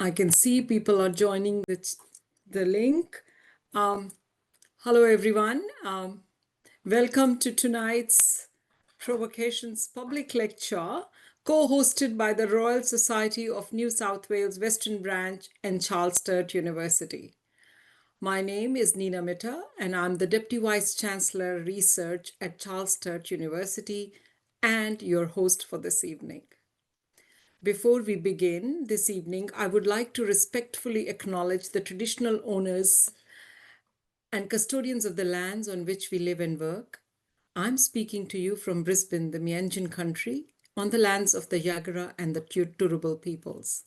I can see people are joining the link. Hello, everyone. Welcome to tonight's Provocations Public Lecture, co-hosted by the Royal Society of New South Wales Western Branch and Charles Sturt University. My name is Nina Mitter, and I'm the Deputy Vice Chancellor Research at Charles Sturt University and your host for this evening. Before we begin this evening, I would like to respectfully acknowledge the traditional owners and custodians of the lands on which we live and work. I'm speaking to you from Brisbane, the Mianjin country, on the lands of the Yagara and the Turrbal peoples.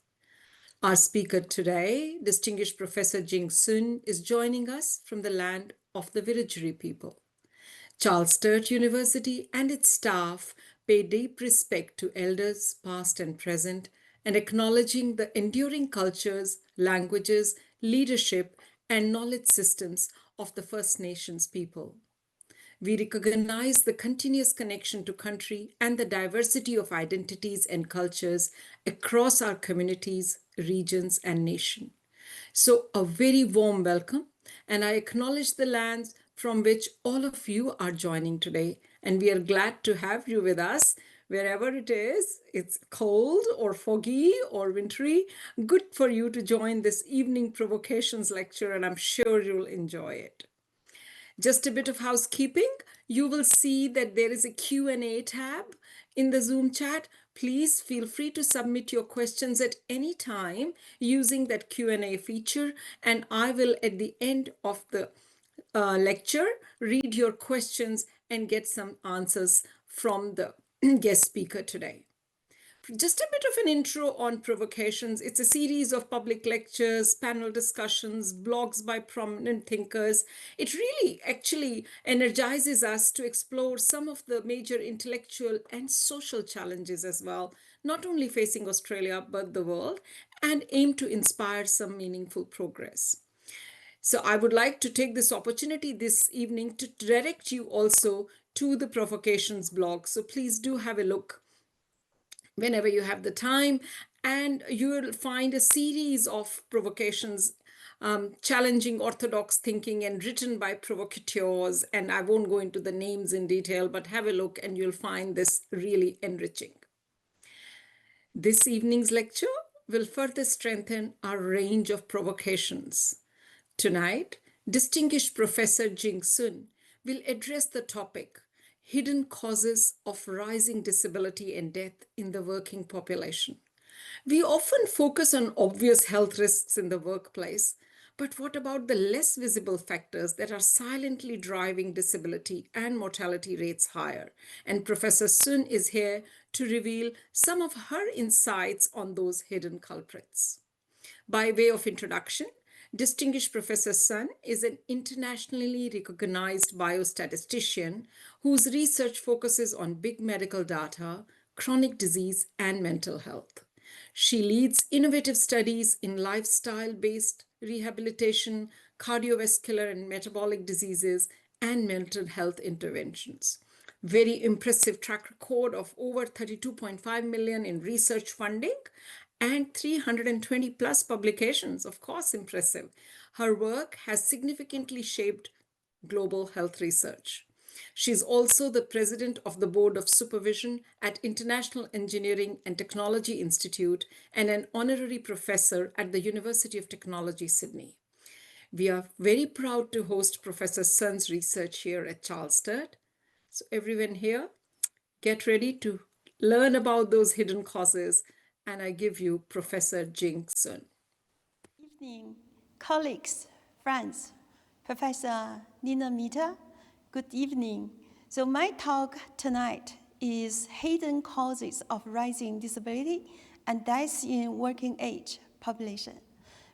Our speaker today, Distinguished Professor Jing Sun, is joining us from the land of the Wiradjuri people. Charles Sturt University and its staff pay deep respect to elders past and present, and acknowledging the enduring cultures, languages, leadership, and knowledge systems of the First Nations people. We recognize the continuous connection to country and the diversity of identities and cultures across our communities, regions, and nation. So a very warm welcome, and I acknowledge the lands from which all of you are joining today. And we are glad to have you with us wherever it is. It's cold or foggy or wintry. Good for you to join this evening Provocations lecture, and I'm sure you'll enjoy it. Just a bit of housekeeping. You will see that there is a Q&A tab in the Zoom chat. Please feel free to submit your questions at any time using that Q&A feature, and I will, at the end of the lecture, read your questions and get some answers from the guest speaker today. Just a bit of an intro on Provocations. It's a series of public lectures, panel discussions, blogs by prominent thinkers. It really actually energizes us to explore some of the major intellectual and social challenges as well, not only facing Australia, but the world, and aim to inspire some meaningful progress. So I would like to take this opportunity this evening to direct you also to the Provocations blog. So please do have a look whenever you have the time, and you will find a series of provocations challenging orthodox thinking and written by provocateurs. And I won't go into the names in detail, but have a look and you'll find this really enriching. This evening's lecture will further strengthen our range of provocations. Tonight, Distinguished Professor Jing Sun will address the topic, hidden causes of rising disability and death in the working population. We often focus on obvious health risks in the workplace, but what about the less visible factors that are silently driving disability and mortality rates higher? And Professor Sun is here to reveal some of her insights on those hidden culprits. By way of introduction, Distinguished Professor Sun is an internationally recognized biostatistician whose research focuses on big medical data, chronic disease, and mental health. She leads innovative studies in lifestyle-based rehabilitation, cardiovascular and metabolic diseases, and mental health interventions. Very impressive track record of over 32.5 million in research funding and 320 plus publications, of course, impressive. Her work has significantly shaped global health research. She's also the president of the Board of Supervision at International Engineering and Technology Institute and an honorary professor at the University of Technology, Sydney. We are very proud to host Professor Sun's research here at Charles Sturt. So everyone here, get ready to learn about those hidden causes, and I give you Professor Jing Sun. Good evening, colleagues, friends, Professor Nina Mitter. Good evening. So my talk tonight is Hidden Causes of Rising Disability and Death in Working Age Population.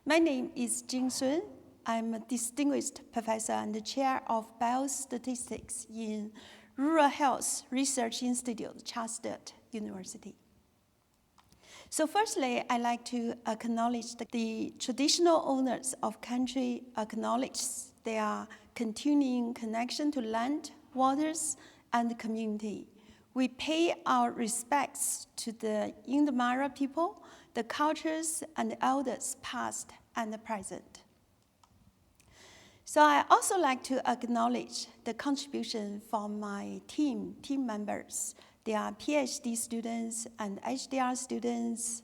My name is Jing Sun. I'm a distinguished professor and the chair of biostatistics in Rural Health Research Institute, Charles Sturt University. So firstly, I'd like to acknowledge the traditional owners of country acknowledge their continuing connection to land, waters, and community. We pay our respects to the Indamara people, the the cultures and the elders past and present. So I also like to acknowledge the contribution from my team members. They are PhD students and HDR students.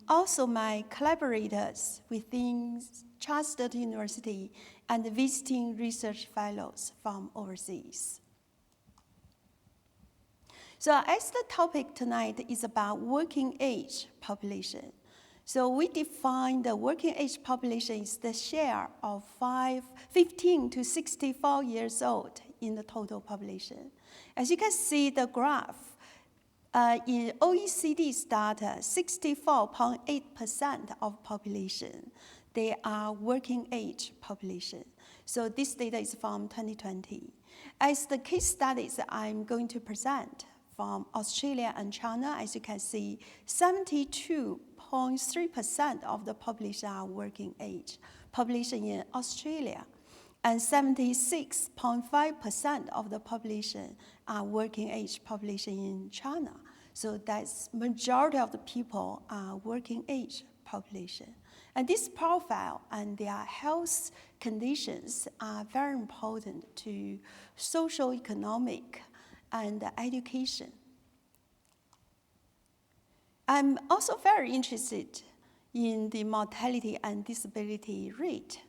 Also my collaborators within Charles Sturt University and visiting research fellows from overseas. So as the topic tonight is about working age population, so we define the working age population is the share of 15 to 64 years old in the total population. As you can see the graph, in OECD's data, 64.8% of population, they are working age population. So this data is from 2020. As the case studies I'm going to present from Australia and China, as you can see, 72.3% of the population are working age population in Australia, and 76.5% of the population are working age population in China. So that's majority of the people are working age population. And this profile and their health conditions are very important to social, economic, and education. I'm also very interested in the mortality and disability rate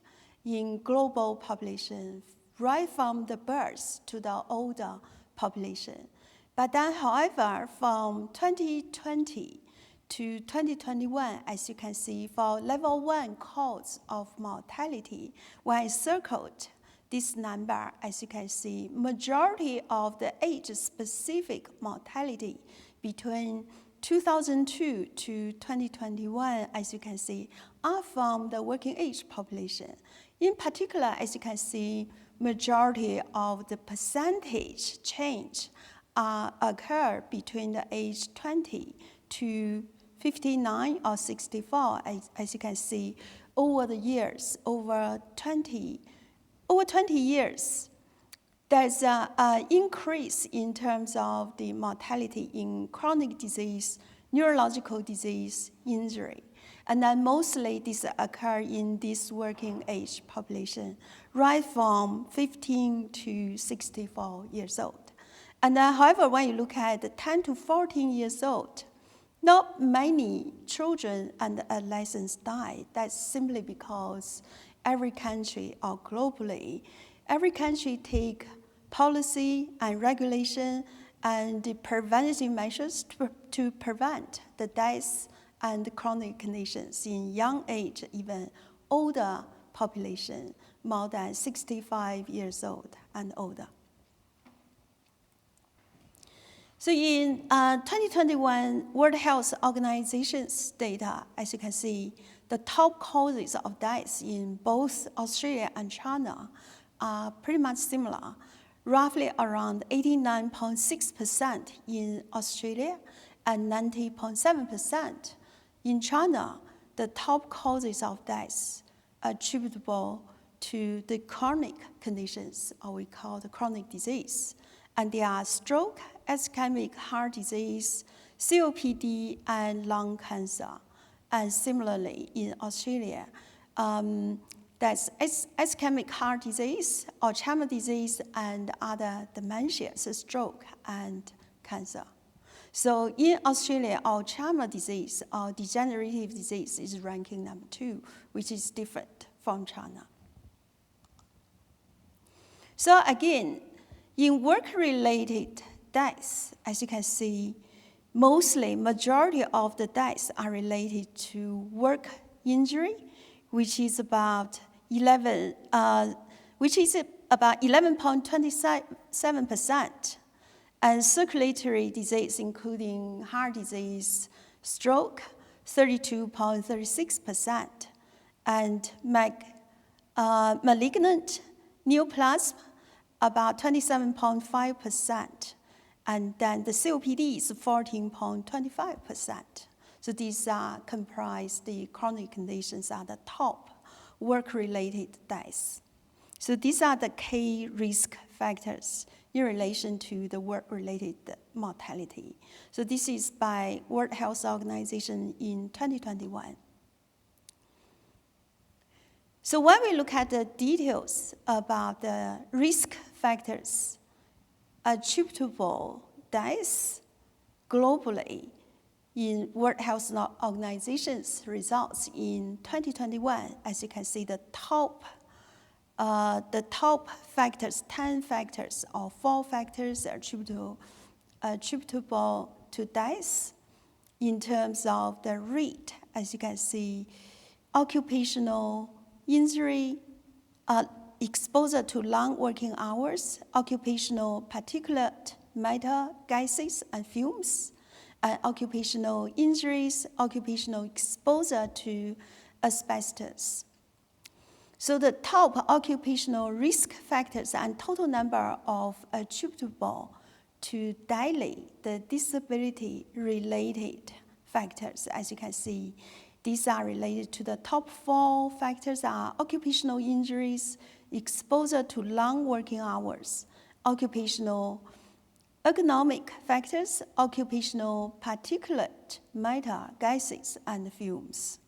in global population, right from the birth to the older population. But then, however, from 2020 to 2021, as you can see, for level 1 cause of mortality, when I circled this number, as you can see, majority of the age-specific mortality between 2002 to 2021, as you can see, are from the working age population. In particular, as you can see, majority of the percentage change occur between the age 20 to 59 or 64, as you can see, over the years, over 20 years, there's an increase in terms of the mortality in chronic disease, neurological disease, injury. And then mostly this occur in this working age population, right from 15 to 64 years old. And then, however, when you look at the 10 to 14 years old, not many children and adolescents die. That's simply because every country or globally, every country take policy and regulation and the preventative measures to prevent the deaths and chronic conditions in young age, even older population, more than 65 years old and older. So in 2021 World Health Organization's data, as you can see, the top causes of deaths in both Australia and China are pretty much similar, roughly around 89.6% in Australia and 90.7% in China. The top causes of deaths attributable to the chronic conditions, or we call the chronic disease. And they are stroke, ischemic heart disease, COPD, and lung cancer. And similarly, in Australia, that's ischemic heart disease, Alzheimer's disease, and other dementias, stroke and cancer. So in Australia, Alzheimer's disease or degenerative disease is ranking number 2, which is different from China. So again, in work-related deaths, as you can see, mostly majority of the deaths are related to work injury, which is about 11.27%, and circulatory disease, including heart disease, stroke, 32.36%, and malignant neoplasm, about 27.5%, and then the COPD is 14.25%. So these comprise the chronic conditions are the top work-related deaths. So these are the key risk factors in relation to the work-related mortality. So this is by World Health Organization in 2021. So when we look at the details about the risk factors attributable deaths globally in World Health Organization's results in 2021, as you can see, the top factors, 10 factors or 4 factors attributable to deaths in terms of the rate, as you can see, occupational injury, exposure to long working hours, occupational particulate matter gases and fumes, occupational injuries, occupational exposure to asbestos. So the top occupational risk factors and total number of attributable to daily, the disability-related factors, as you can see, these are related to the top 4 factors are occupational injuries, exposure to long working hours, occupational ergonomic factors, occupational particulate matter gases, and fumes.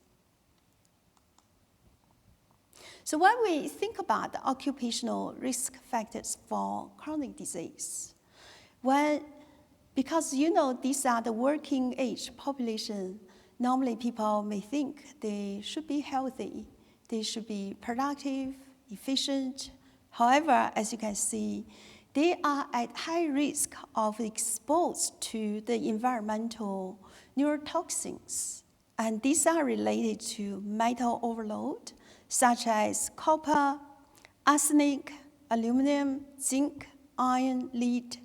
So when we think about the occupational risk factors for chronic disease, because these are the working age population, normally people may think they should be healthy, they should be productive, efficient. However, as you can see, they are at high risk of exposed to the environmental neurotoxins. And these are related to metal overload, such as copper, arsenic, aluminum, zinc, iron, lead,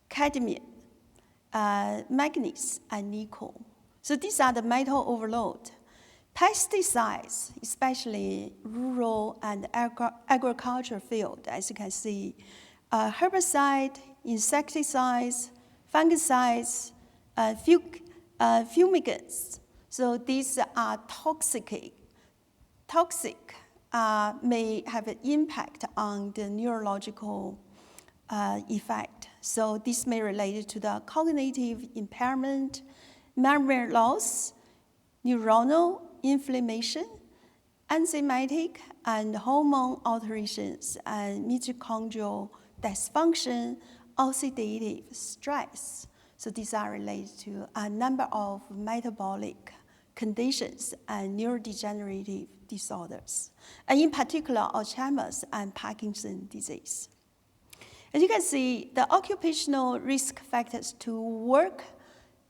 cadmium, manganese, and nickel. So these are the metal overload. Pesticides, especially rural and agriculture field, as you can see, herbicide, insecticides, fungicides, fumigants. So these are toxic, may have an impact on the neurological effect. So this may relate to the cognitive impairment, memory loss, neuronal inflammation, enzymatic and hormone alterations, and mitochondrial dysfunction, oxidative stress. So these are related to a number of metabolic conditions and neurodegenerative disorders, and in particular, Alzheimer's and Parkinson's disease. As you can see, the occupational risk factors to work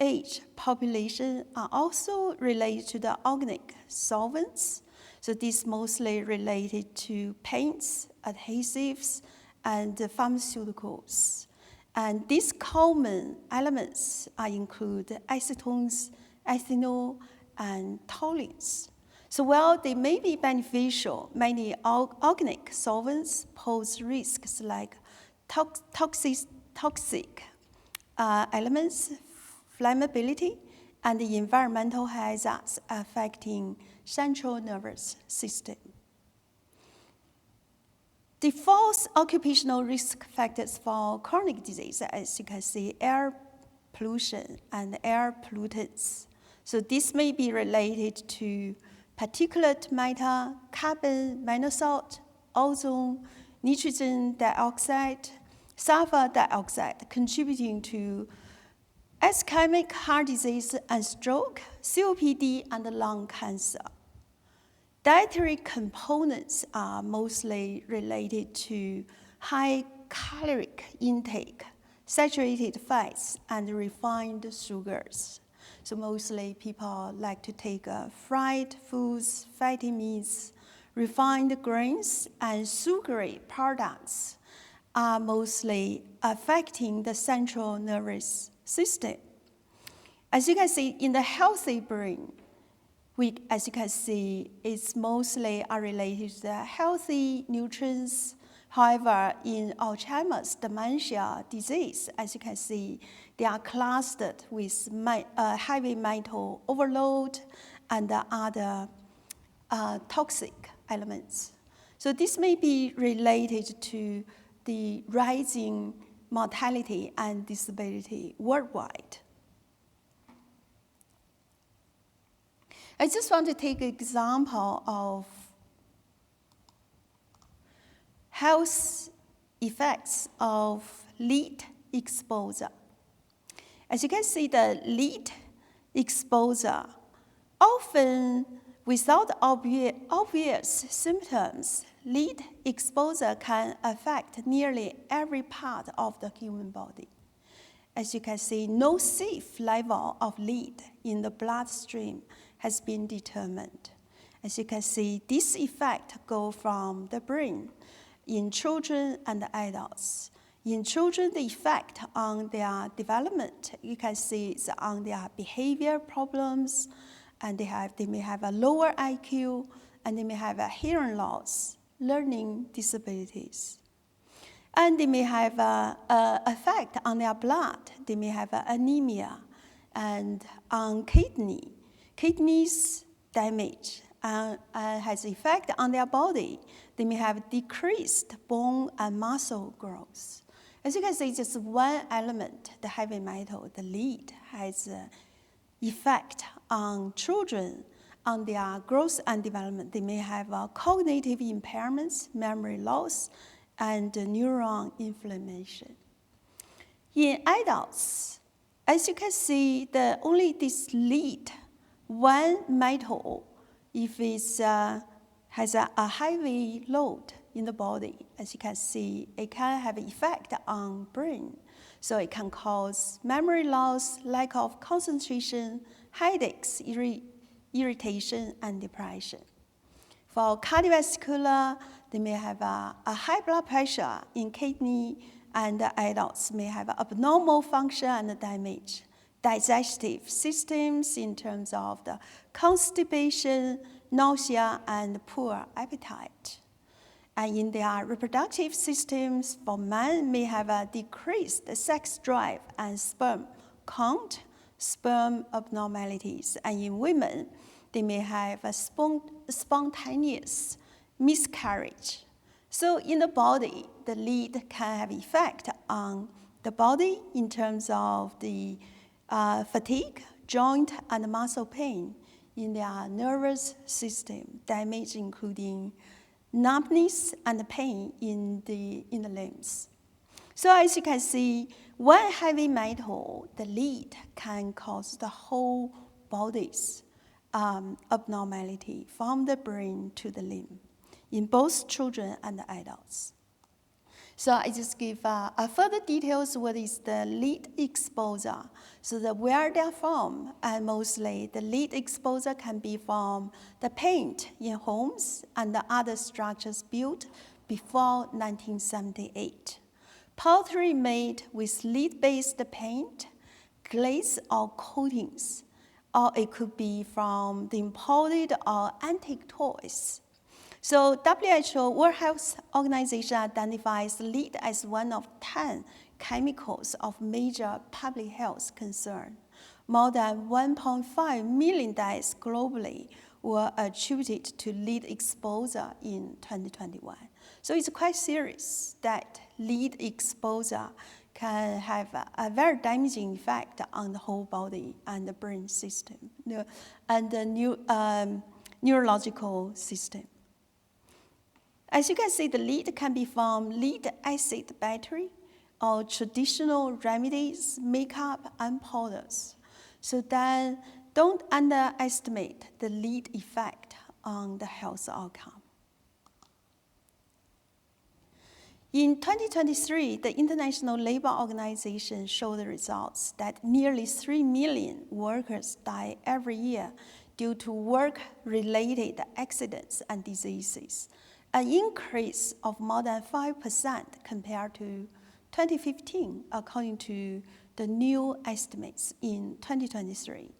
age population are also related to the organic solvents. So these mostly related to paints, adhesives, and pharmaceuticals. And these common elements include acetones, ethanol, and toluenes. So while they may be beneficial, many organic solvents pose risks like toxic elements, flammability, and the environmental hazards affecting central nervous system. The false occupational risk factors for chronic disease, as you can see, air pollution and air pollutants. So this may be related to particulate matter, carbon monoxide, ozone, nitrogen dioxide, sulfur dioxide, contributing to ischemic heart disease and stroke, COPD, and lung cancer. Dietary components are mostly related to high caloric intake, saturated fats, and refined sugars. So mostly people like to take fried foods, fatty meats, refined grains, and sugary products are mostly affecting the central nervous system. As you can see, in the healthy brain, as you can see, it's mostly related to the healthy nutrients. However, in Alzheimer's dementia disease, as you can see, they are clustered with heavy metal overload and other toxic elements. So this may be related to the rising mortality and disability worldwide. I just want to take an example of health effects of lead exposure. As you can see, the lead exposure, often without obvious symptoms, lead exposure can affect nearly every part of the human body. As you can see, no safe level of lead in the bloodstream has been determined. As you can see, this effect goes from the brain in children and adults. In children, the effect on their development, you can see it's on their behavior problems, and they may have a lower IQ, and they may have a hearing loss, learning disabilities. And they may have an effect on their blood. They may have anemia, and on kidneys damage, has effect on their body. They may have decreased bone and muscle growth. As you can see, just one element, the heavy metal, the lead, has effect on children, on their growth and development. They may have cognitive impairments, memory loss, and neuron inflammation. In adults, as you can see, only this lead, one metal, if it has a heavy load in the body, as you can see, it can have an effect on brain. So it can cause memory loss, lack of concentration, headaches, irritation, and depression. For cardiovascular, they may have a high blood pressure in kidney, and adults may have abnormal function and damage. Digestive systems in terms of the constipation, nausea, and poor appetite. And in their reproductive systems, for men may have a decreased sex drive and sperm count, sperm abnormalities. And in women, they may have a spontaneous miscarriage. So in the body, the lead can have effect on the body in terms of the fatigue, joint and muscle pain, in their nervous system, damage including numbness and pain in the limbs. So as you can see, one heavy metal, the lead, can cause the whole body's abnormality from the brain to the limb in both children and adults. So I just give further details what is the lead exposure. So where they're from, and mostly the lead exposure can be from the paint in homes and the other structures built before 1978. Pottery made with lead-based paint, glaze or coatings, or it could be from the imported or antique toys. So WHO, World Health Organization, identifies lead as one of 10 chemicals of major public health concern. More than 1.5 million deaths globally were attributed to lead exposure in 2021. So it's quite serious that lead exposure can have a very damaging effect on the whole body and the brain system and the neurological system. As you can see, the lead can be from lead acid battery or traditional remedies, makeup, and powders. So then don't underestimate the lead effect on the health outcome. In 2023, the International Labour Organization showed the results that nearly 3 million workers die every year due to work-related accidents and diseases, an increase of more than 5% compared to 2015, according to the new estimates in 2023.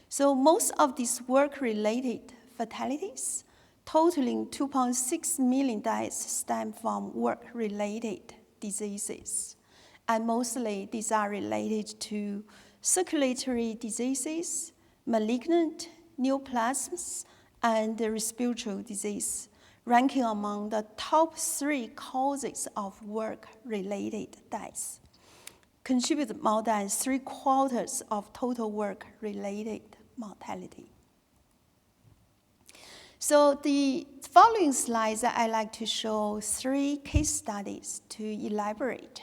So most of these work-related fatalities, totaling 2.6 million deaths, stem from work-related diseases. And mostly these are related to circulatory diseases, malignant neoplasms, and respiratory disease ranking among the top 3 causes of work-related deaths, contribute more than 3/4 of total work-related mortality. So the following slides, I'd like to show 3 case studies to elaborate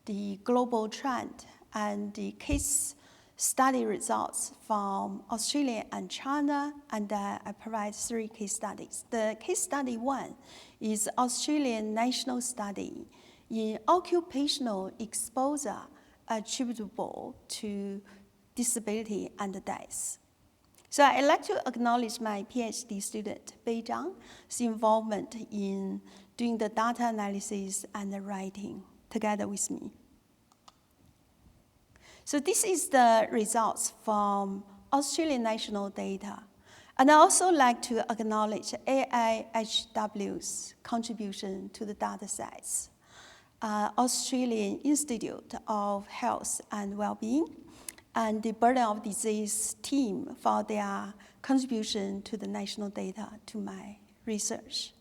the global trend and the case study results from Australia and China, and I provide 3 case studies. The case study 1 is Australian national study in occupational exposure attributable to disability and death. So I'd like to acknowledge my PhD student, Bei Zhang's involvement in doing the data analysis and the writing together with me. So this is the results from Australian national data. And I also like to acknowledge AIHW's contribution to the data sets, Australian Institute of Health and Wellbeing, and the Burden of Disease team for their contribution to the national data to my research.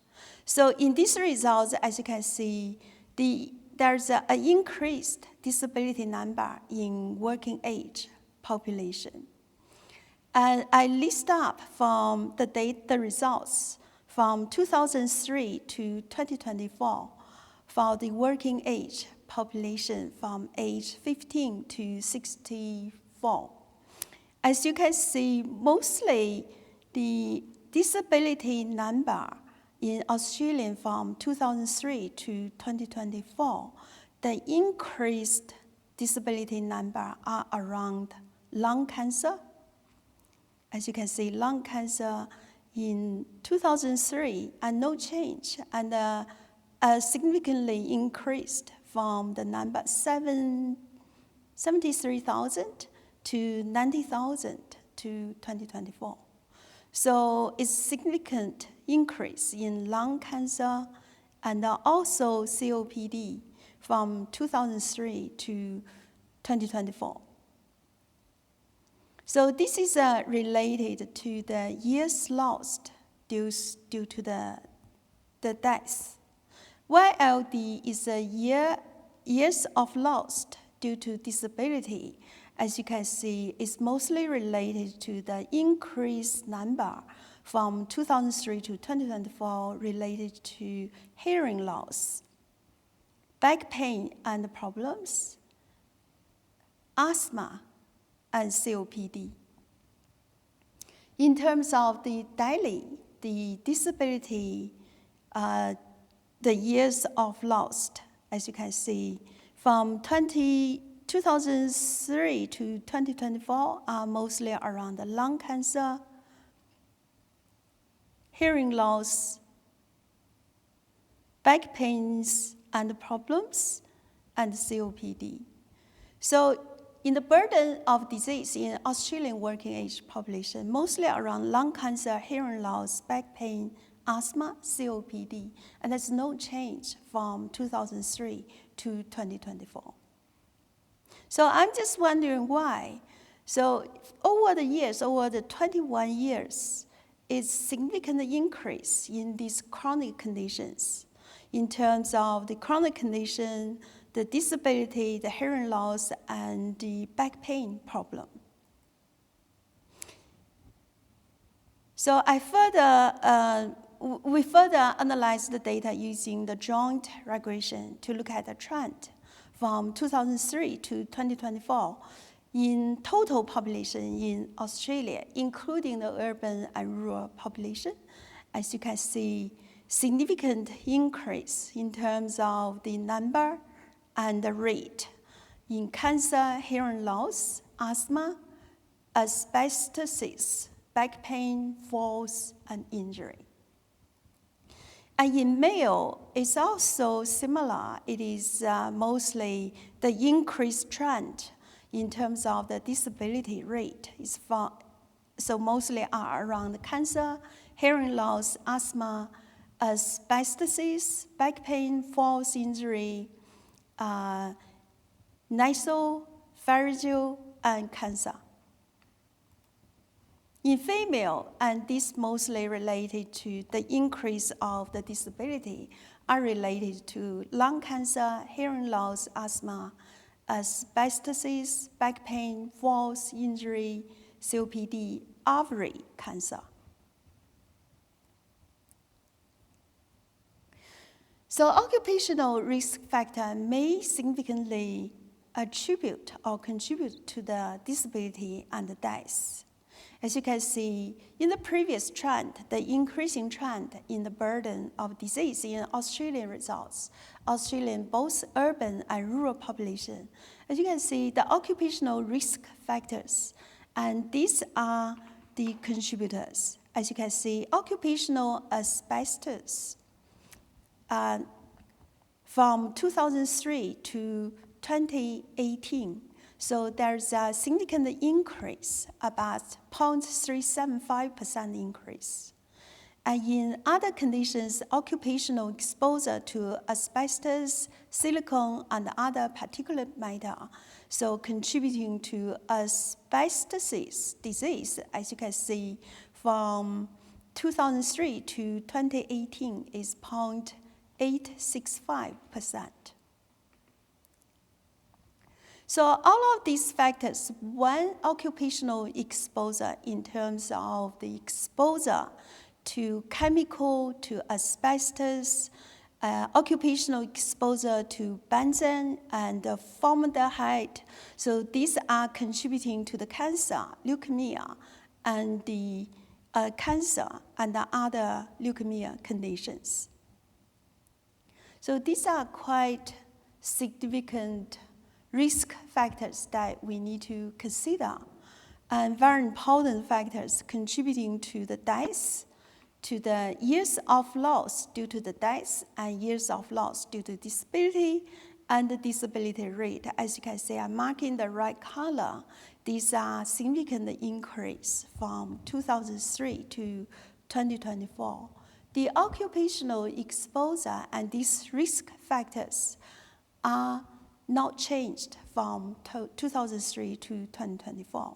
So in these results, as you can see, there's an increased disability number in working age population. And I list up from the results from 2003 to 2024 for the working age population from age 15 to 64. As you can see, mostly the disability number in Australia from 2003 to 2024, the increased disability number are around lung cancer. As you can see, lung cancer in 2003 and no change, and significantly increased from the number 73,000 to 90,000 to 2024. So it's significant increase in lung cancer and also COPD from 2003 to 2024. So this is related to the years lost due to the deaths. YLD is a years of lost due to disability. As you can see, is mostly related to the increased number from 2003 to 2024 related to hearing loss, back pain and problems, asthma, and COPD. In terms of the daily, the disability, the years of lost, as you can see, from 2003 to 2024 are mostly around the lung cancer, hearing loss, back pains and problems, and COPD. So in the burden of disease in Australian working age population, mostly around lung cancer, hearing loss, back pain, asthma, COPD, and there's no change from 2003 to 2024. So I'm just wondering why. So over the years, over the 21 years, it's significant increase in these chronic conditions in terms of the chronic condition, the disability, the hearing loss, and the back pain problem. So we further analyzed the data using the joint regression to look at the trend from 2003 to 2024 in total population in Australia, including the urban and rural population. As you can see, significant increase in terms of the number and the rate in cancer, hearing loss, asthma, asbestosis, back pain, falls, and injury. And in male, it's also similar. It is mostly the increased trend in terms of the disability rate. So mostly are around cancer, hearing loss, asthma, asbestosis, back pain, falls, injury, nasopharyngeal, and cancer. In female, and this mostly related to the increase of the disability, are related to lung cancer, hearing loss, asthma, asbestosis, back pain, falls injury, COPD, ovary cancer. So occupational risk factor may significantly attribute or contribute to the disability and the death. As you can see, in the previous trend, the increasing trend in the burden of disease in Australian results, Australian both urban and rural population. As you can see, the occupational risk factors, and these are the contributors. As you can see, occupational asbestos from 2003 to 2018. So there's a significant increase, about 0.375% increase. And in other conditions, occupational exposure to asbestos, silicone, and other particulate matter, so contributing to asbestosis disease, as you can see, from 2003 to 2018 is 0.865%. So all of these factors, one occupational exposure in terms of the exposure to chemical, to asbestos, occupational exposure to benzene and formaldehyde. So these are contributing to the cancer, leukemia, and the cancer and the other leukemia conditions. So these are quite significant risk factors that we need to consider, and very important factors contributing to the deaths, to the years of loss due to the deaths, and years of loss due to disability, and the disability rate. As you can see, I'm marking the right color. These are significant increase from 2003 to 2024. The occupational exposure and these risk factors are not changed from 2003 to 2024.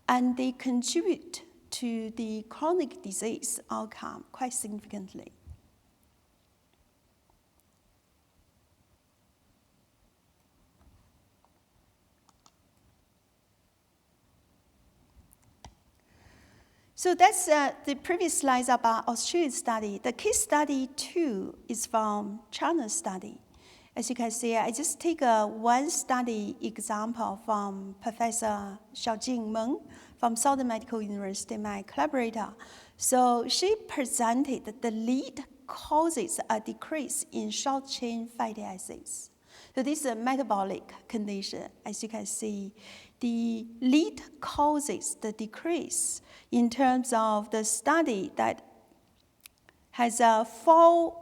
And they contribute to the chronic disease outcome quite significantly. So that's the previous slides about Australian study. The case study 2 is from China study. As you can see, I just take one study example from Professor Xiaojing Meng from Southern Medical University, my collaborator. So she presented that the lead causes a decrease in short-chain fatty acids. So this is a metabolic condition. As you can see, the lead causes the decrease in terms of the study that has 4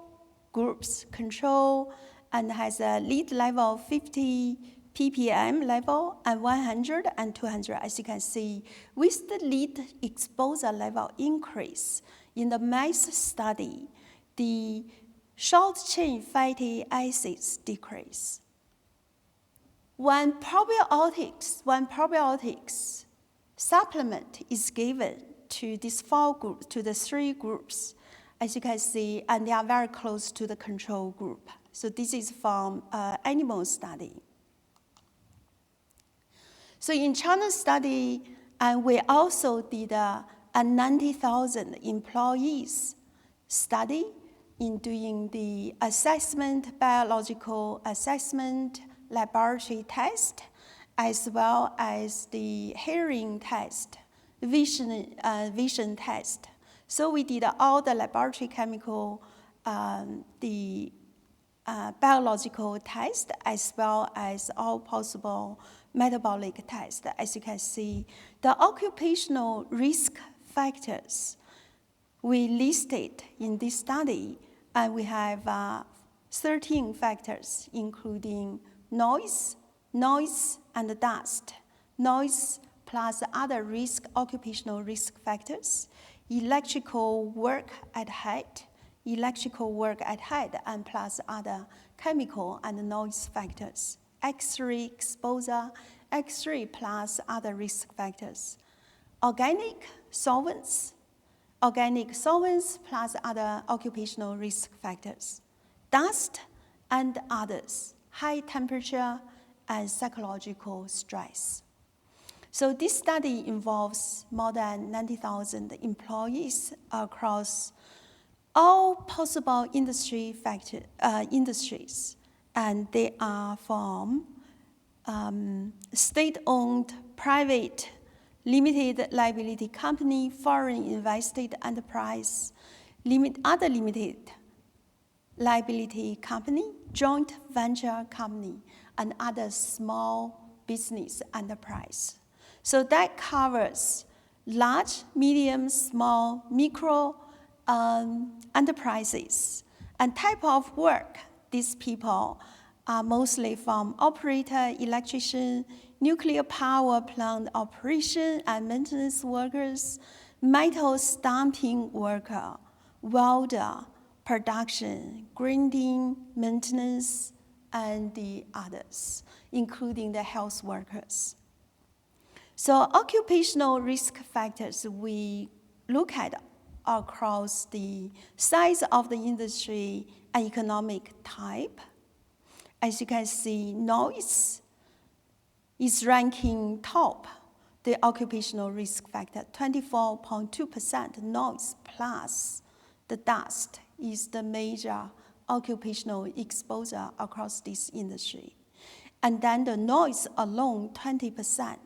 groups, control, and has a lead level 50 ppm level and 100 and 200. As you can see, with the lead exposure level increase in the mice study, the short-chain fatty acids decrease. When probiotics supplement is given to these 4 groups, to the 3 groups, as you can see, and they are very close to the control group. So this is from animal study. So in China study, and we also did a 90,000 employees study in doing the assessment, biological assessment, laboratory test, as well as the hearing test, vision test. So we did all the laboratory chemical, the biological test, as well as all possible metabolic tests. As you can see, the occupational risk factors we listed in this study, and we have 13 factors, including noise and dust, noise plus other occupational risk factors, electrical work at height, and plus other chemical and noise factors, X-ray exposure, X-ray plus other risk factors. organic solvents plus other occupational risk factors, dust and others, high temperature and psychological stress. So this study involves more than 90,000 employees across all possible industries, and they are from state-owned, private, limited liability company, foreign invested enterprise, other limited liability company, joint venture company, and other small business enterprise. So that covers large, medium, small, micro enterprises. And type of work, these people are mostly from operator, electrician, nuclear power plant operation and maintenance workers, metal stamping worker, welder, production, grinding, maintenance, and the others, including the health workers. So occupational risk factors we look at across the size of the industry and economic type. As you can see, noise is ranking top, the occupational risk factor, 24.2%. Noise plus the dust is the major occupational exposure across this industry. And then the noise alone, 20%.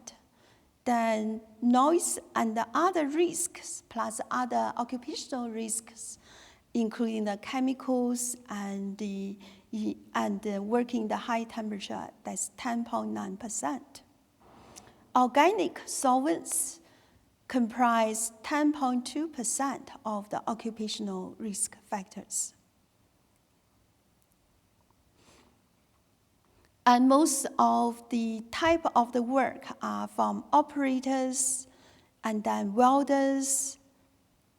Then noise and the other risks plus other occupational risks, including the chemicals and the working the high temperature, that's 10.9%. Organic solvents comprise 10.2% of the occupational risk factors. And most of the type of the work are from operators and then welders,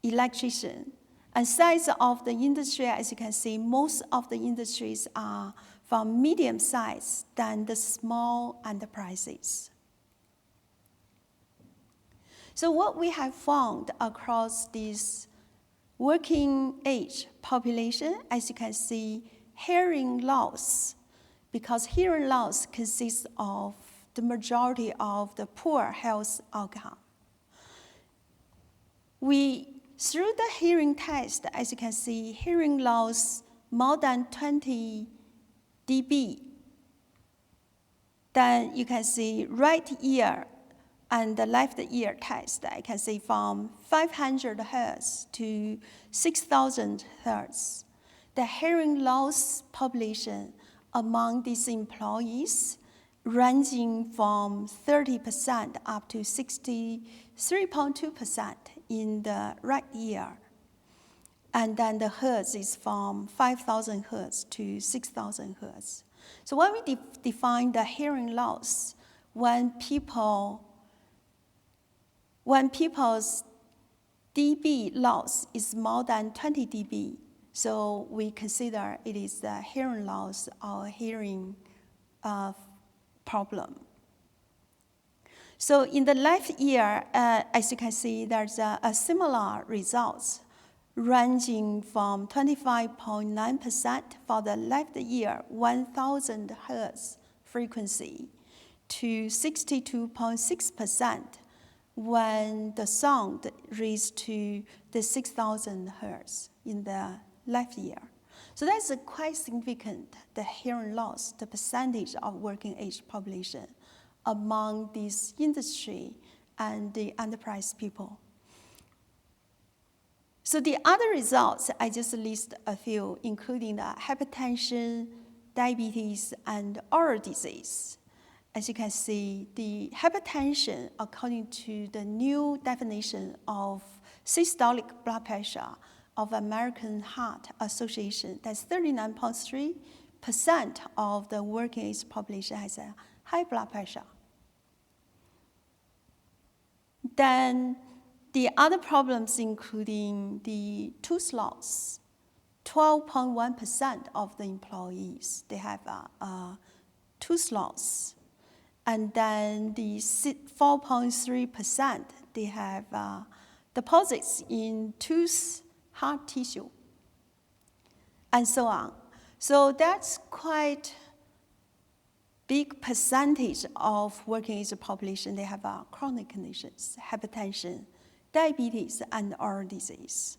electricians. And size of the industry, as you can see, most of the industries are from medium size than the small enterprises. So what we have found across this working age population, as you can see, hearing loss, because hearing loss consists of the majority of the poor health outcome. Through the hearing test, as you can see, hearing loss more than 20 dB. Then you can see right ear and the left ear test, I can see from 500 Hertz to 6,000 Hertz. The hearing loss population among these employees ranging from 30% up to 63.2% in the right ear. And then the Hertz is from 5,000 Hertz to 6,000 Hertz. So when we define the hearing loss, when people's dB loss is more than 20 dB, so we consider it is the hearing loss or hearing problem. So in the left ear, as you can see, there's a similar results ranging from 25.9% for the left ear, 1,000 Hertz frequency, to 62.6% when the sound reaches to the 6,000 Hertz in the left ear. So that's quite significant, the hearing loss, the percentage of working age population among this industry and the enterprise people. So the other results, I just list a few, including the hypertension, diabetes, and oral disease. As you can see, the hypertension, according to the new definition of systolic blood pressure of American Heart Association, that's 39.3% of the working age population has a high blood pressure. Then the other problems including the tooth loss, 12.1% of the employees, they have a tooth loss. And then the 4.3%, they have deposits in tooth, heart tissue, and so on. So that's quite big percentage of working age population. They have chronic conditions, hypertension, diabetes, and oral disease.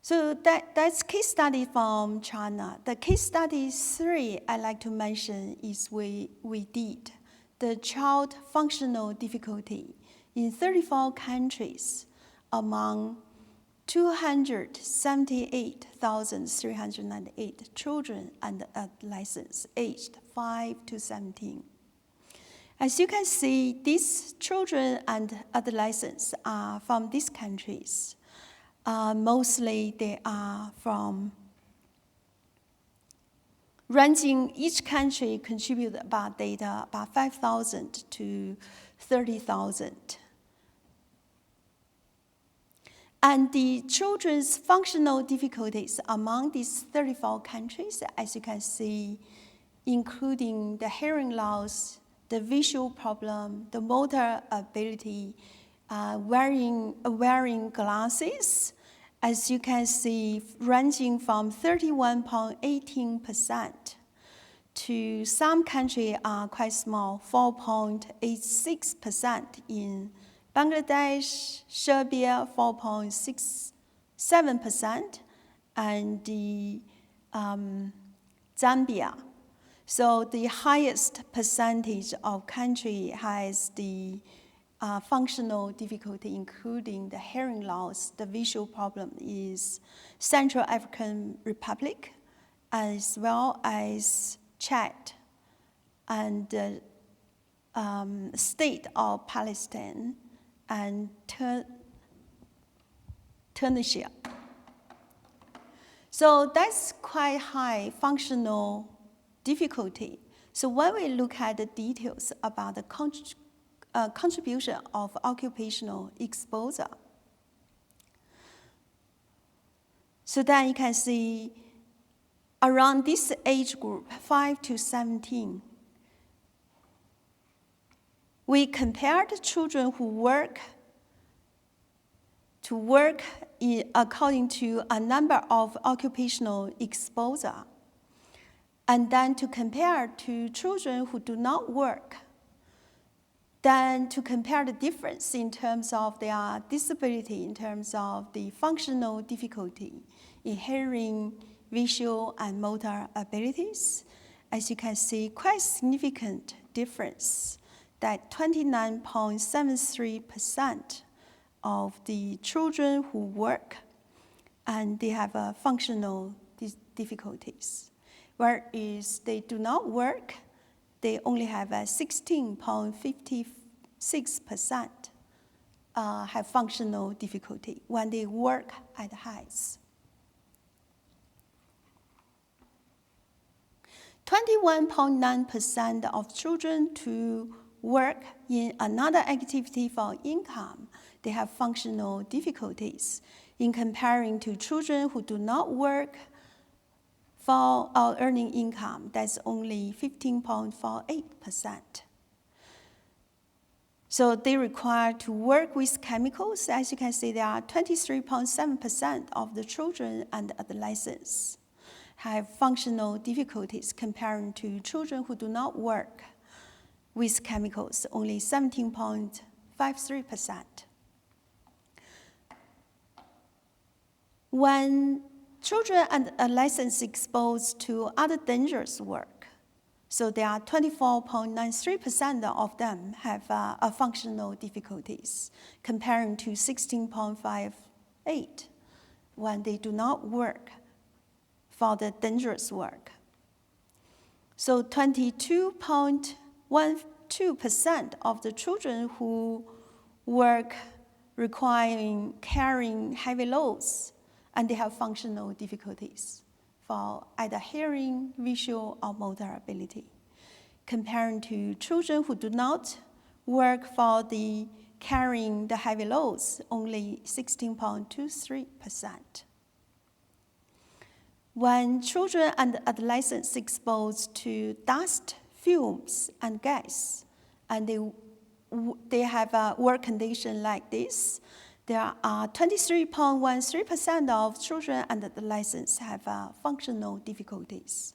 So that's case study from China. The case study 3 I like to mention is we did the child functional difficulty in 34 countries among 278,398 children and adolescents aged 5 to 17. As you can see, these children and adolescents are from these countries. Mostly they are from ranging, each country contribute about data about 5,000 to 30,000. And the children's functional difficulties among these 34 countries, as you can see, including the hearing loss, the visual problem, the motor ability, wearing glasses, as you can see, ranging from 31.18% to some countries are quite small, 4.86% in Bangladesh, Serbia, 4.67%, and Zambia. So the highest percentage of country has the functional difficulty, including the hearing loss, the visual problem, is Central African Republic, as well as Chad and the state of Palestine and Tunisia. So that's quite high functional difficulty. So when we look at the details about the contribution of occupational exposure, so then you can see around this age group, 5 to 17, we compared children who work according to a number of occupational exposure, and then to compare to children who do not work, then to compare the difference in terms of their disability, in terms of the functional difficulty in hearing, visual, and motor abilities. As you can see, quite significant difference, that 29.73% of the children who work and they have functional difficulties, whereas they do not work, they only have 16.56% have functional difficulty when they work at heights. 21.9% of children to work in another activity for income, they have functional difficulties in comparing to children who do not work for earning income. That's only 15.48%. So they require to work with chemicals. As you can see, there are 23.7% of the children and adolescents have functional difficulties comparing to children who do not work with chemicals, only 17.53%. When children and adolescents exposed to other dangerous work, so there are 24.93% of them have functional difficulties, comparing to 16.58% when they do not work for the dangerous work. So 22.12% of the children who work requiring carrying heavy loads, and they have functional difficulties for either hearing, visual, or motor ability, comparing to children who do not work for the carrying the heavy loads, only 16.23%. When children and adolescents exposed to dust, fumes, and gas, and they they have a work condition like this. There are 23.13% of children and adolescents have functional difficulties,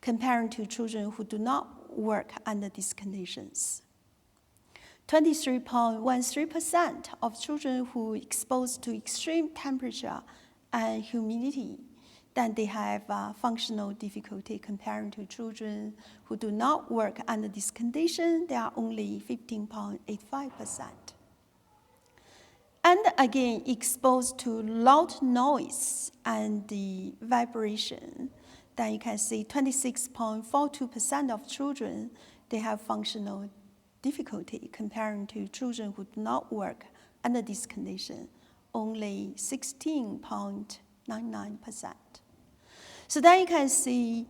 comparing to children who do not work under these conditions. 23.13% of children who are exposed to extreme temperature and humidity, then they have functional difficulty comparing to children who do not work under this condition. They are only 15.85%. And again, exposed to loud noise and the vibration, then you can see 26.42% of children, they have functional difficulty comparing to children who do not work under this condition, only 16.99%. So then you can see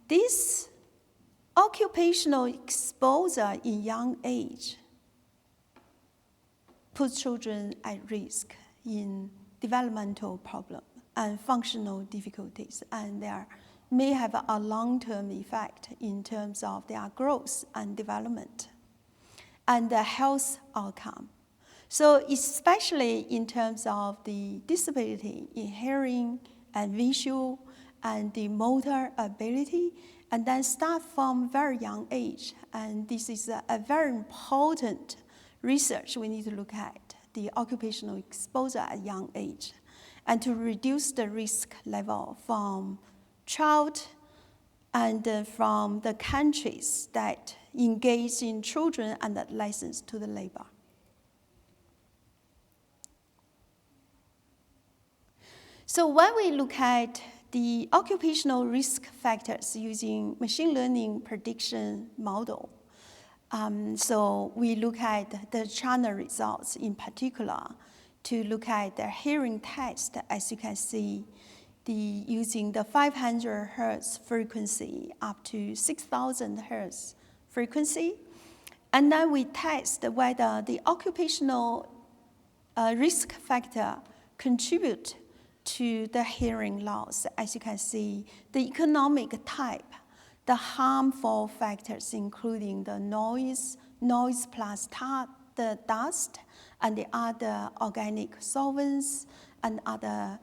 this occupational exposure in young age puts children at risk in developmental problems and functional difficulties, and they may have a long-term effect in terms of their growth and development and the health outcome. So especially in terms of the disability in hearing and visual and the motor ability, and then start from very young age. And this is a very important research we need to look at, the occupational exposure at young age, and to reduce the risk level from child and from the countries that engage in children and adolescents to the labor. So when we look at the occupational risk factors using machine learning prediction model, so we look at the China results in particular to look at the hearing test. As you can see, using the 500 hertz frequency up to 6,000 hertz frequency. And then we test whether the occupational risk factor contribute to the hearing loss. As you can see, the economic type, the harmful factors including the noise plus the dust, and the other organic solvents and other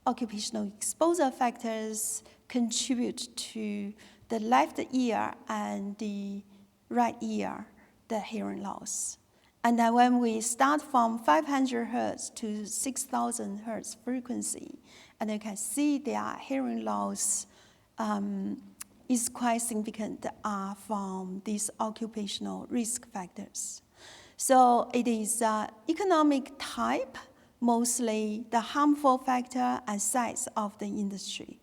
occupational exposure factors contribute to the left ear and the right ear, the hearing loss. And then when we start from 500 hertz to 6,000 hertz frequency, and you can see their hearing loss is quite significant from these occupational risk factors. So it is economic type, mostly the harmful factor and size of the industry.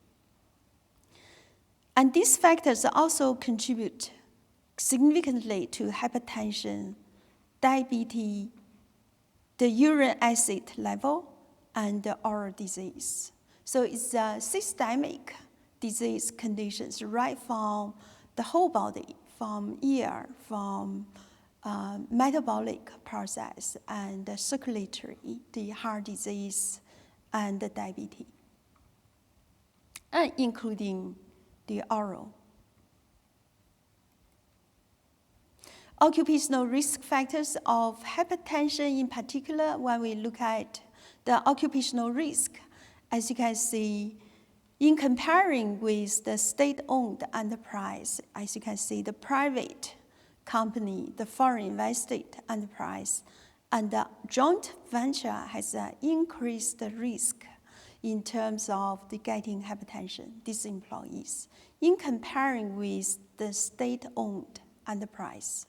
And these factors also contribute significantly to hypertension, diabetes, the uric acid level, and the oral disease. So it's a systemic disease conditions right from the whole body, from ear, from metabolic process, and the circulatory, the heart disease, and the diabetes, and including the oral. Occupational risk factors of hypertension in particular, when we look at the occupational risk, as you can see, in comparing with the state-owned enterprise, as you can see, the private company, the foreign invested enterprise, and the joint venture has increased the risk in terms of the getting hypertension, these employees, in comparing with the state-owned enterprise.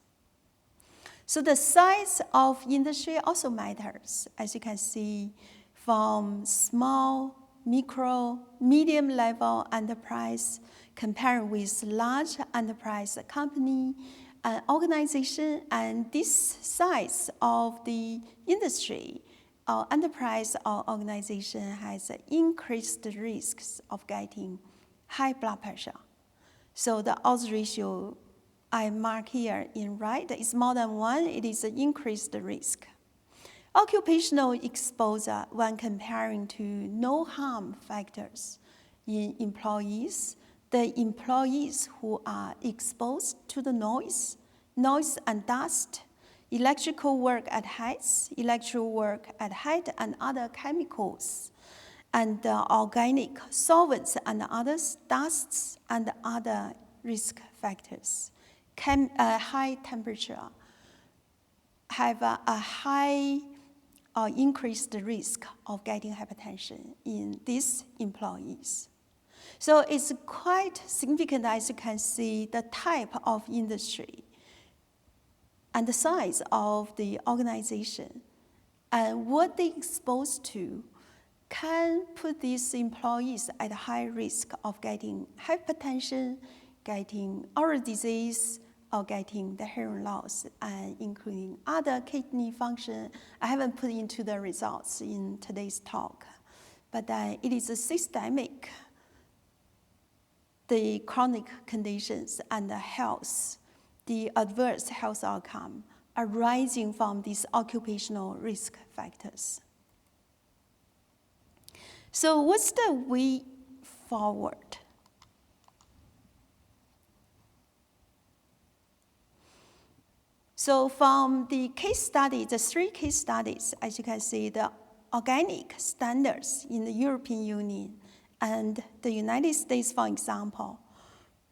So the size of industry also matters, as you can see, from small, micro, medium level enterprise comparing with large enterprise company and organization, and this size of the industry or enterprise or organization has increased the risks of getting high blood pressure. So the odds ratio I mark here in red is more than 1, it is an increased risk. Occupational exposure when comparing to no harm factors in employees, the employees who are exposed to the noise and dust electrical work at heights, electrical work at height, and other chemicals, and organic solvents and others, dusts, and other risk factors. High temperature have a high or increased risk of getting hypertension in these employees. So it's quite significant, as you can see, the type of industry and the size of the organization and what they exposed to can put these employees at high risk of getting hypertension, getting oral disease, or getting the hearing loss, and including other kidney function. I haven't put into the results in today's talk, but it is a systemic, the chronic conditions and the health, the adverse health outcome arising from these occupational risk factors. So what's the way forward? So from the case study, the 3 case studies, as you can see, the organic standards in the European Union and the United States, for example,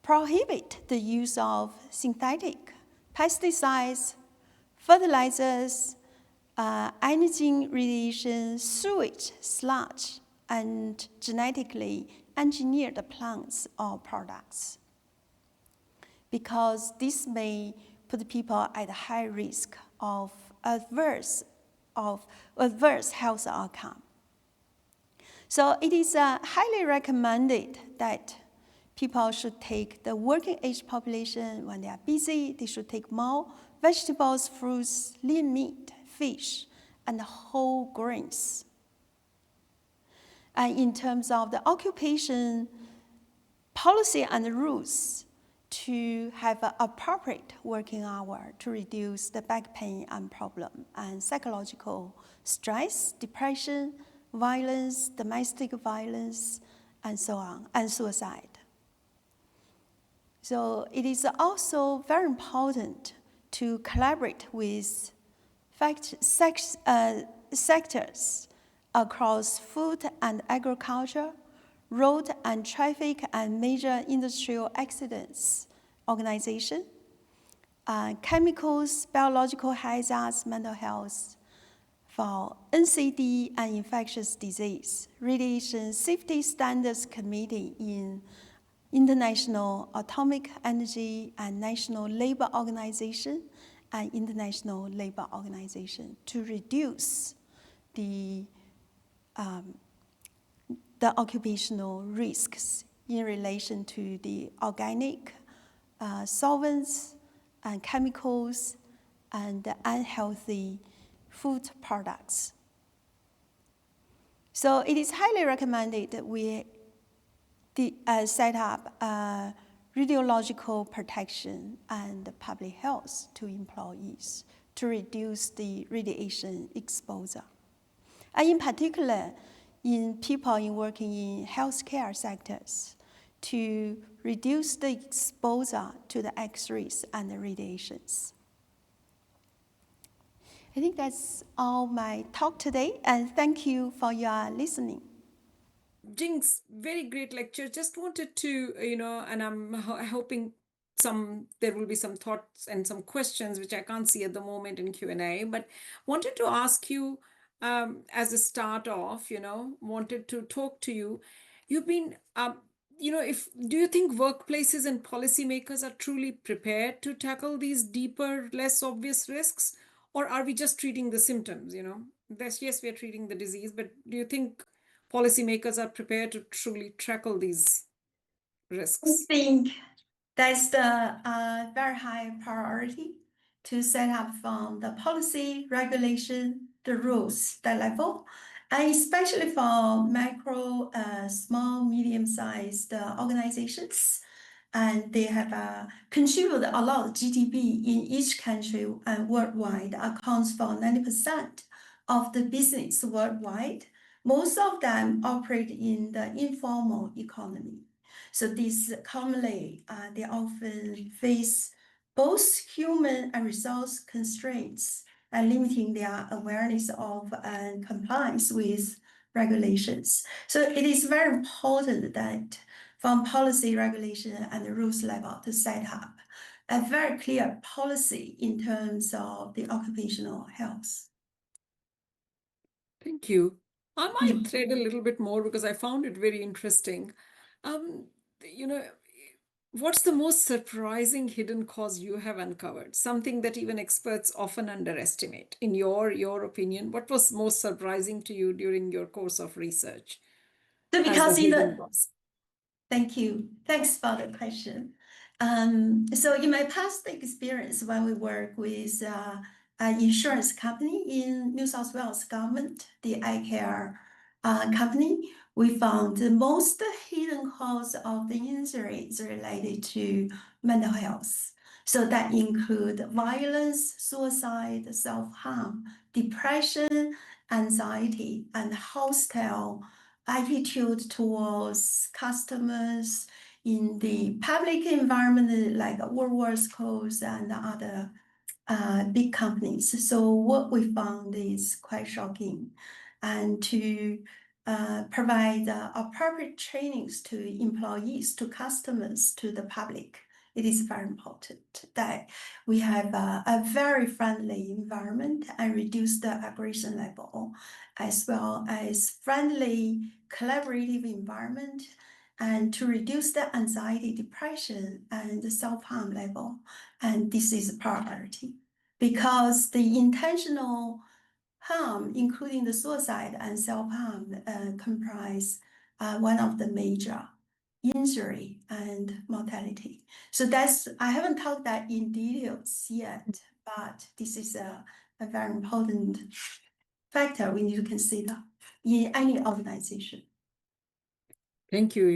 prohibit the use of synthetic pesticides, fertilizers, energy radiation, sewage, sludge, and genetically engineered plants or products, because this may put people at high risk of adverse health outcome. So it is highly recommended that people should take the working age population when they are busy. They should take more vegetables, fruits, lean meat, fish, and whole grains. And in terms of the occupation policy and rules, to have an appropriate working hour to reduce the back pain and problem and psychological stress, depression, violence, domestic violence, and so on, and suicide. So it is also very important to collaborate with sectors across food and agriculture, road and traffic and major industrial accidents organization, chemicals, biological hazards, mental health, for NCD and infectious disease, Radiation Safety Standards Committee in International Atomic Energy and National Labor Organization and International Labor Organization to reduce the occupational risks in relation to the organic solvents and chemicals and unhealthy food products. So it is highly recommended that we set up radiological protection and public health to employees to reduce the radiation exposure. And in particular, in people working in healthcare sectors, to reduce the exposure to the X-rays and the radiations. I think that's all my talk today, and thank you for your listening. Jing's very great lecture. Just wanted to, and I'm hoping there will be some thoughts and some questions which I can't see at the moment in Q&A, but wanted to ask you as a start off, wanted to talk to you. You've been, do you think workplaces and policymakers are truly prepared to tackle these deeper, less obvious risks, or are we just treating the symptoms? Yes, we are treating the disease, but do you think policymakers are prepared to truly tackle these risks? I think that's the very high priority to set up from the policy, regulation, the rules, that level, and especially for micro, small, medium-sized organizations. And they have contributed a lot of GDP in each country and worldwide, accounts for 90% of the business worldwide. Most of them operate in the informal economy. So these commonly, they often face both human and resource constraints and limiting their awareness of and compliance with regulations. So it is very important that from policy regulation and the rules level to set up a very clear policy in terms of the occupational health. Thank you. I might thread a little bit more because I found it very interesting. You know, what's the most surprising hidden cause you have uncovered? Something that even experts often underestimate. In your opinion, what was most surprising to you during your course of research So as a because in hidden the cause? Thank you. Thanks for the question. So in my past experience, when we work with an insurance company in New South Wales government, the eye care company, we found the most hidden cause of the injury is related to mental health. So that include violence, suicide, self-harm, depression, anxiety, and hostile attitude towards customers in the public environment like Woolworths, Coles, and other big companies. So what we found is quite shocking, and to provide appropriate trainings to employees, to customers, to the public. It is very important that we have a very friendly environment and reduce the aggression level, as well as friendly collaborative environment, and to reduce the anxiety, depression, and the self-harm level. And this is a priority because the intentional harm, including the suicide and self-harm, comprise one of the major injury and mortality. So I haven't talked that in details yet, but this is a very important factor we need to consider in any organization. Thank you.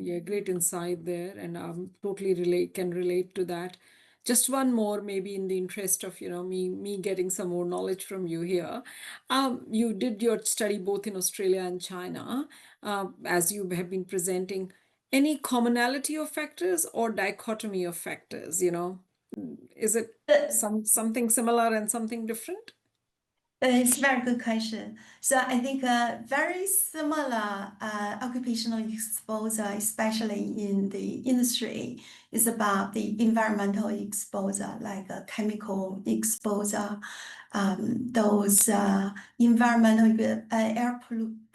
Yeah, great insight there, and totally can relate to that. Just one more, maybe in the interest of me getting some more knowledge from you here. You did your study both in Australia and China, as you have been presenting. Any commonality of factors or dichotomy of factors? Is it something similar and something different? It's a very good question. So I think very similar occupational exposure, especially in the industry, is about the environmental exposure, like chemical exposure, those environmental air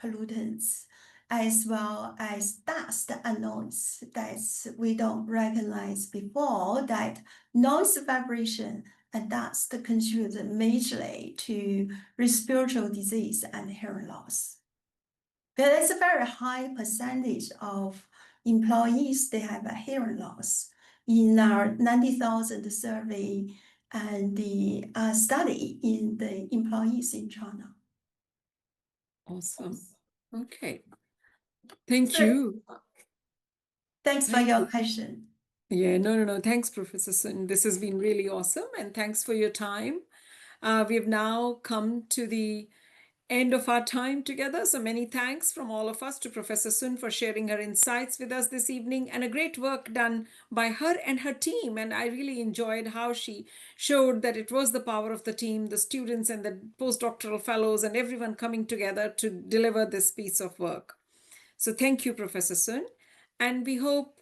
pollutants, as well as dust and noise that we don't recognize before, that noise, vibration, and dust contribute majorly to respiratory disease and hearing loss. But it's a very high percentage of employees, they have a hearing loss. In our 90,000 survey and the study in the employees in China. Awesome. Okay. Thank you. Thanks for your question. Yeah, no. Thanks, Professor Sun. This has been really awesome, and thanks for your time. We have now come to the end of our time together. So many thanks from all of us to Professor Sun for sharing her insights with us this evening, and a great work done by her and her team. And I really enjoyed how she showed that it was the power of the team, the students and the postdoctoral fellows and everyone coming together to deliver this piece of work. So thank you, Professor Sun. And we hope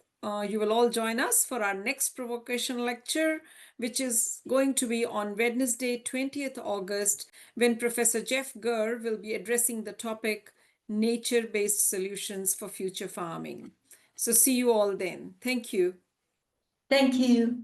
you will all join us for our next provocation lecture, which is going to be on Wednesday, 20th August, when Professor Jeff Gurr will be addressing the topic nature-based solutions for future farming. So see you all then. Thank you. Thank you.